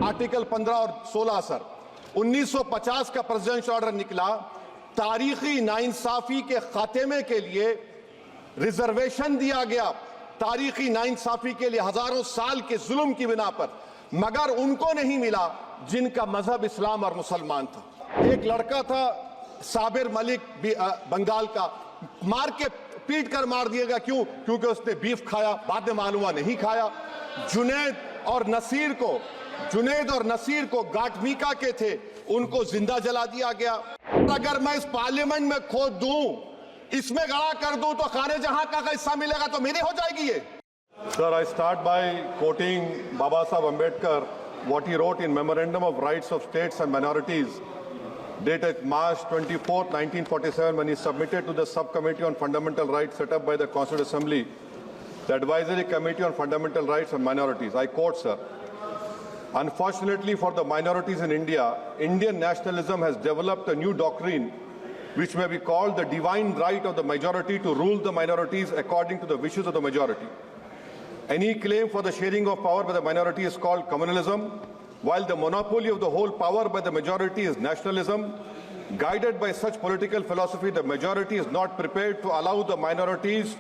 Article 15 और 16 sir 1950 का presidential order निकला, तारीखी नाइंसाफी के खात्मे के लिए रिजर्वेशन दिया गया, तारीखी नाइंसाफी के लिए हजारों साल के जुल्म की बिना पर, मगर उनको नहीं मिला जिनका मजहब इस्लाम और मुसलमान था। एक लड़का था साबिर मलिक बंगाल का, मार के पीट कर मार दिया गया, क्यों? क्योंकि उसने बीफ खाया, बाद में मालूम हुआ नहीं खाया। जुनैद और नसीर को गाटमीका के थे, उनको जिंदा जला दिया गया। अगर मैं इस पार्लियामेंट में खोद दूं, इसमें गड़ा कर दूं, तो खाने जहां का हिस्सा मिलेगा तो मेरी हो जाएगी ये। Sir, I start by quoting Baba Saheb Ambedkar, what he wrote in Memorandum of Rights of States and Minorities, dated March 24, 1947, when he submitted to the Subcommittee on Fundamental Rights set up by the Constituent Assembly, the Advisory Committee on Fundamental Rights and Minorities. I quote, sir, "Unfortunately for the minorities in India, Indian nationalism has developed a new doctrine which may be called the divine right of the majority to rule the minorities according to the wishes of the majority. Any claim for the sharing of power by the minority is called communalism, while the monopoly of the whole power by the majority is nationalism. Guided by such political philosophy, the majority is not prepared to allow the minorities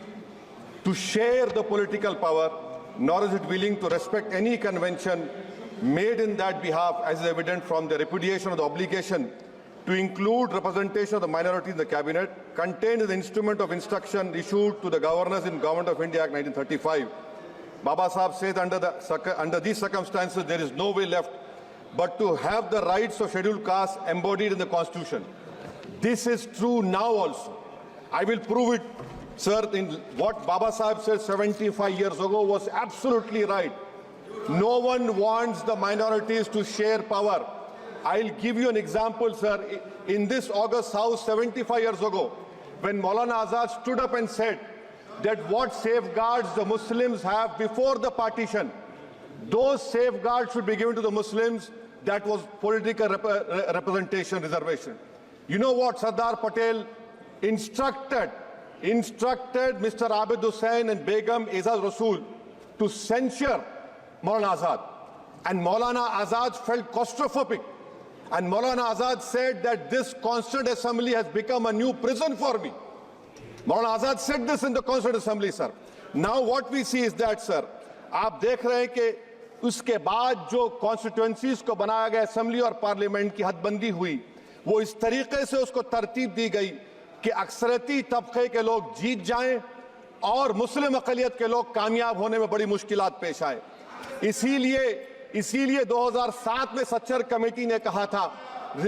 to share the political power, nor is it willing to respect any convention made in that behalf, as is evident from the repudiation of the obligation to include representation of the minority in the cabinet, contained in the instrument of instruction issued to the governors in Government of India Act 1935. Baba Saheb says under these circumstances, there is no way left but to have the rights of scheduled castes embodied in the Constitution. This is true now also. I will prove it, sir. In what Baba Saheb said 75 years ago was absolutely right. No one wants the minorities to share power. I'll give you an example, sir. In this August House 75 years ago, when Maulana Azad stood up and said that what safeguards the Muslims have before the partition, those safeguards should be given to the Muslims. That was political representation, reservation. You know what Sardar Patel instructed Mr. Abid Hussain and Begum Ezaz Rasool to censure Maulana Azad. And Maulana Azad felt claustrophobic. And Maulana Azad said that this Constituent Assembly has become a new prison for me. Maulana Azad said this in the Constituent Assembly, sir. Now what we see is that, sir, आप देख रहे हैं कि उसके बाद जो constituencies को बनाया गया, असेंबली और पार्लियामेंट की हदबंदी हुई, वो इस तरीके से उसको तरतीब दी गई कि अक्सरती तबके के लोग जीत जाएं और मुस्लिम अक़लियत के लोग कामयाब होने में बड़ी मुश्किलात पेश आए। इसीलिए 2007 में सच्चर कमेटी ने कहा था,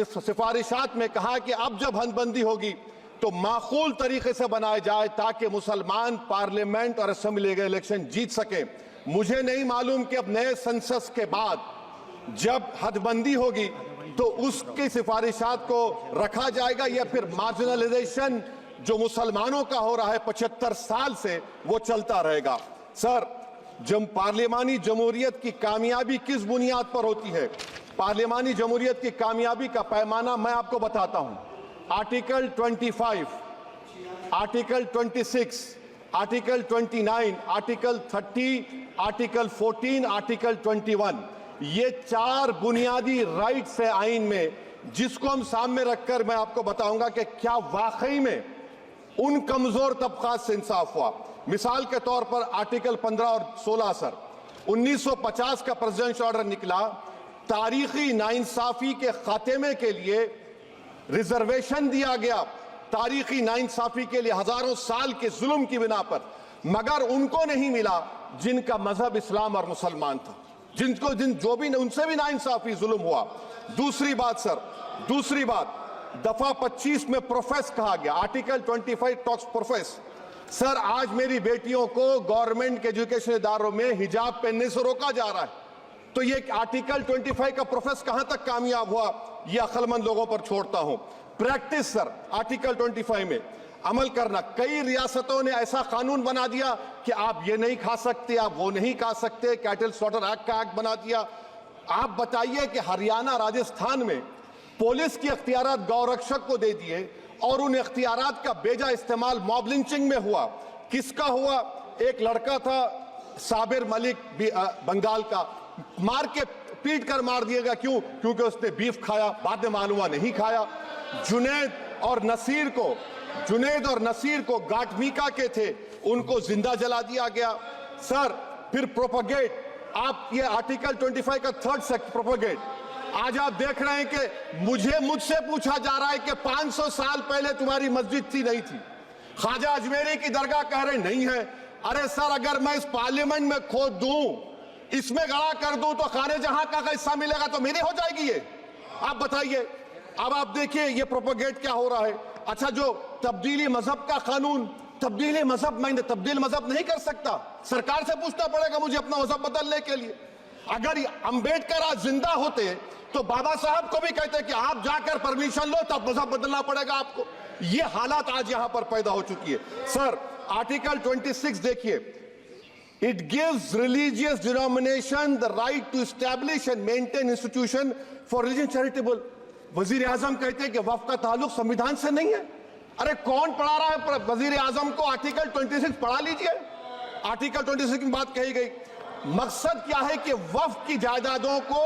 सिफारिशात में कहा कि अब जब हदबंदी होगी तो माकूल तरीके से बनाया जाए ताकि मुसलमान पार्लियामेंट और असेंबली के इलेक्शन जीत सके। मुझे नहीं मालूम कि अब नए सेंसस के बाद जब हदबंदी होगी तो उसकी सिफारिशात को रखा जाएगा या फिर मार्जिनलाइजेशन जो मुसलमानों का हो रहा है 75 साल से वो चलता रहेगा। सर, जब पार्लियामानी जमहूरियत की कामयाबी किस बुनियाद पर होती है? पार्लियामानी जमहूरियत की कामयाबी का पैमाना मैं आपको बताता हूं। Article 25, article 26, article 29, article 30, article 14, article 21, ये 4 बुनियादी राइट्स है आइन में, जिसको हम सामने रखकर मैं आपको बताऊंगा कि क्या वाकई में उन कमजोर तबकात से इंसाफ हुआ। मिसाल के तौर पर आर्टिकल 15 और 16 सर 1950 का प्रेसिडेंशियल ऑर्डर निकला, तारीखी नाइंसाफी के खात्मे के लिए रिजर्वेशन दिया गया, तारीखी नाइंसाफी के लिए हजारों साल के जुल्म की बिना पर, मगर उनको नहीं मिला जिनका मजहब इस्लाम और मुसलमान था, उनसे भी नाइंसाफी जुल्म हुआ। दूसरी बात दफा 25 में प्रोफेस कहा गया, आर्टिकल 25 टॉक्स प्रोफेस। सर, आज मेरी बेटियों को गवर्नमेंट के एजुकेशन इदारों में हिजाब पहनने से रोका जा रहा है, तो ये आर्टिकल 25 का प्रोफेस कहां तक कामयाब हुआ, ये अक्लमंद लोगों पर छोड़ता हूं। प्रैक्टिस सर, आर्टिकल 25 में अमल करना। कई रियासतों ने ऐसा कानून बना दिया कि आप ये नहीं खा सकते, आप वो नहीं खा सकते, कैटल स्लॉटर एक्ट का एक्ट बना दिया। आप बताइए कि हरियाणा, राजस्थान में पुलिस की अख्तियारात गौरक्षक को दे दिए और उन अख्तियारात का बेजा इस्तेमाल मॉब लिंचिंग में हुआ। किसका हुआ? एक लड़का था साबिर मलिक बंगाल का, मार के पीट कर मार दिया गया। क्यों? क्योंकि उसने बीफ खाया, बाद में मालूम हुआ नहीं खाया। जुनैद और नसीर को गाटमीका के थे, उनको जिंदा जला दिया गया। सर फिर प्रोपगेट, आप ये आर्टिकल 25 का 3rd सेक्शन प्रोपगेट, आज आप देख रहे हैं कि मुझसे पूछा जा रहा है कि 500 साल पहले तुम्हारी मस्जिद थी नहीं थी। ख्वाजा अजमेरी की दरगाह कह रहे नहीं है। अरे सर, अगर मैं इस पार्लियामेंट में खोद दूं, इसमें गड़ा कर दूं, तो खाने जहां का हिस्सा मिलेगा तो मेरी हो जाएगी ये। आप बताइए। अब आप देखिए ये प्रोपगेट क्या हो रहा है। अच्छा, जो तब्दीली मजहब का कानून, तब्दीली मजहब, मैं तब्दील मजहब नहीं कर सकता, सरकार से पूछना पड़ेगा मुझे अपना मजहब बदलने के लिए। अगर अंबेडकर आज जिंदा होते तो बाबा साहब को भी कहते कि आप जाकर परमिशन लो, तब मजहब बदलना पड़ेगा आपको। ये हालात आज यहां पर पैदा हो चुकी है। सर आर्टिकल 26 देखिए, it gives religious denomination the right to establish and maintain institution for religion charitable. वजीर आजम कहते हैं कि वक्फ का ताल्लुक संविधान से नहीं है। अरे कौन पढ़ा रहा है वजीर आजम को? आर्टिकल 26 पढ़ा लीजिए। आर्टिकल 26 की बात कही गई। मकसद क्या है कि वक्फ की जायदादों को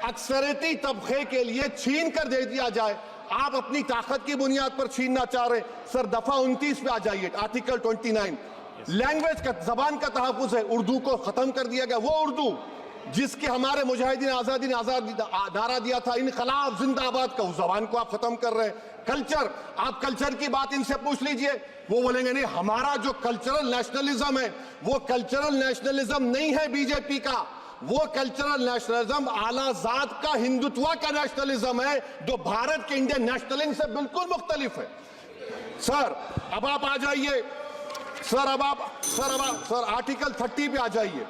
अक्सरियती तबके के लिए छीन कर दे दिया जाए। आप अपनी ताकत की बुनियाद पर छीनना चाह रहे हैं। सर दफा 29 पे आ जाइए, आर्टिकल 29। लैंग्वेज का, जबान का तहफ्फुज है। उर्दू को खत्म कर दिया गया। वो उर्दू जिसके हमारे मुजाहिदीन आजादी ने नारा दिया था, इनकलाब जिंदाबाद का, उस जबान को आप खत्म कर रहे हैं। कल्चर, आप कल्चर की बात इनसे पूछ लीजिए, वो बोलेंगे नहीं, हमारा जो कल्चरल नेशनलिज्म है वो कल्चरल नेशनलिज्म नहीं है बीजेपी का। वो कल्चरल नेशनलिज्म आला जात का, हिंदुत्व का नेशनलिज्म है, जो भारत के इंडियन नेशनलिज्म से बिल्कुल मुख्तलिफ है। सर अब आप आ जाइए। सर आर्टिकल 30 पे आ जाइए।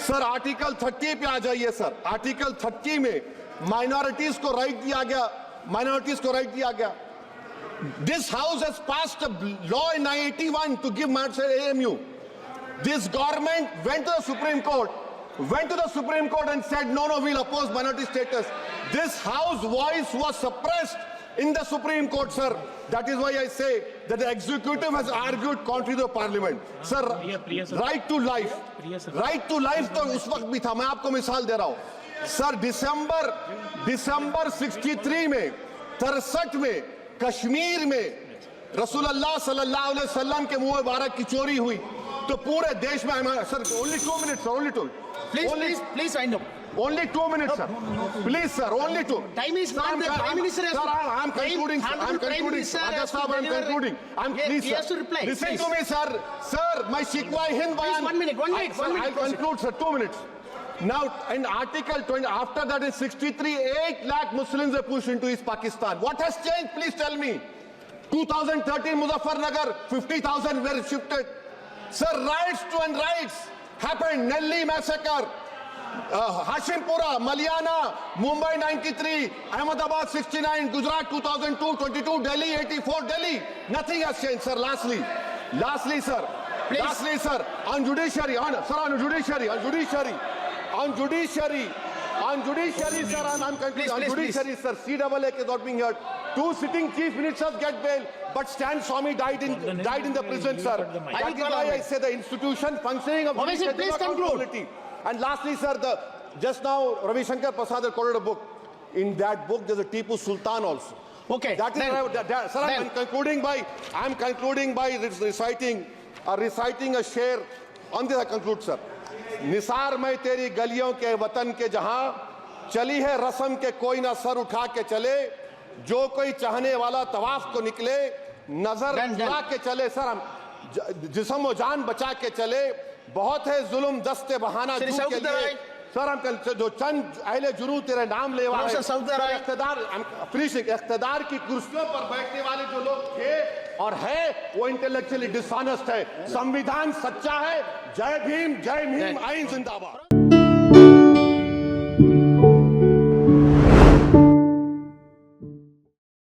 सर आर्टिकल 30 पे आ जाइए। सर आर्टिकल 30 में माइनॉरिटीज को राइट दिया गया। This house has passed a law in 1981 to give minority AMU. This government went to the Supreme Court and said no, we'll oppose minority status. This house voice was suppressed in the Supreme Court, sir. That is why I say that the executive has argued contrary to the parliament. Sir, right to life तो उस वक्त भी था। मैं आपको मिसाल दे रहा हूं। सर दिसंबर 63 में, 63 में कश्मीर में रसूलुल्लाह सल्लल्लाहु अलैहि वसल्लम के मुंह मुबारक की चोरी हुई तो पूरे देश में, sir only 2 minutes, sir, only 2. Please wind up. Only 2 minutes, sir. Please, sir, only 2. Time is not the Prime Minister has to. Sir, I'm concluding, sir. I'm concluding. Raja Sahab, I'm concluding. Please, he has to reply. Listen to me, sir. Sir, my Shikwa Hind Bayan. One minute. I'll conclude, sir. 2 minutes. Now, in Article 20, after that in 63, 8 lakh Muslims were pushed into East Pakistan. What has changed? Please tell me. 2013, Muzaffarnagar, 50,000 were shifted. Sir, riots happened. Nelli massacre. Hashimpura, Maliana, Mumbai 93, Ahmedabad 69, Gujarat 2002, 22, Delhi 84, Delhi. Nothing has changed, sir. Lastly, sir. Please. Lastly, sir. On judiciary, sir, on judiciary, sir. I'm concluding. On judiciary, sir. CAA is not being heard. 2 sitting chief ministers get bail, but Stan Swamy died in the prison, sir. That is why I say the institution functioning of Obviously, please conclude. And lastly, sir, just now Ravi Shankar Prasad has quoted a book. In that book, there's a Tipu Sultan also. Okay. That is sir. I'm concluding by reciting a share. On this I conclude, sir. Nisar मैं तेरी गलियों के वतन के जहां चली है रस्म के कोई ना सर उठा के चले जो कोई चाहने वाला तवाफ को निकले नजर उठा के चले सर हम जिस्म व जान बचा के चले बहुत है जुल्म दस्ते बहाना के लिए सर हम जो चंद अहले जुनू तेरे नाम लेवा है इख्तिदार की कुर्सियों पर बैठने वाले जो लोग थे और है वो इंटेलेक्चुअली डिसऑनेस्ट है। संविधान सच्चा है। जय भीम आइन जिंदाबाद।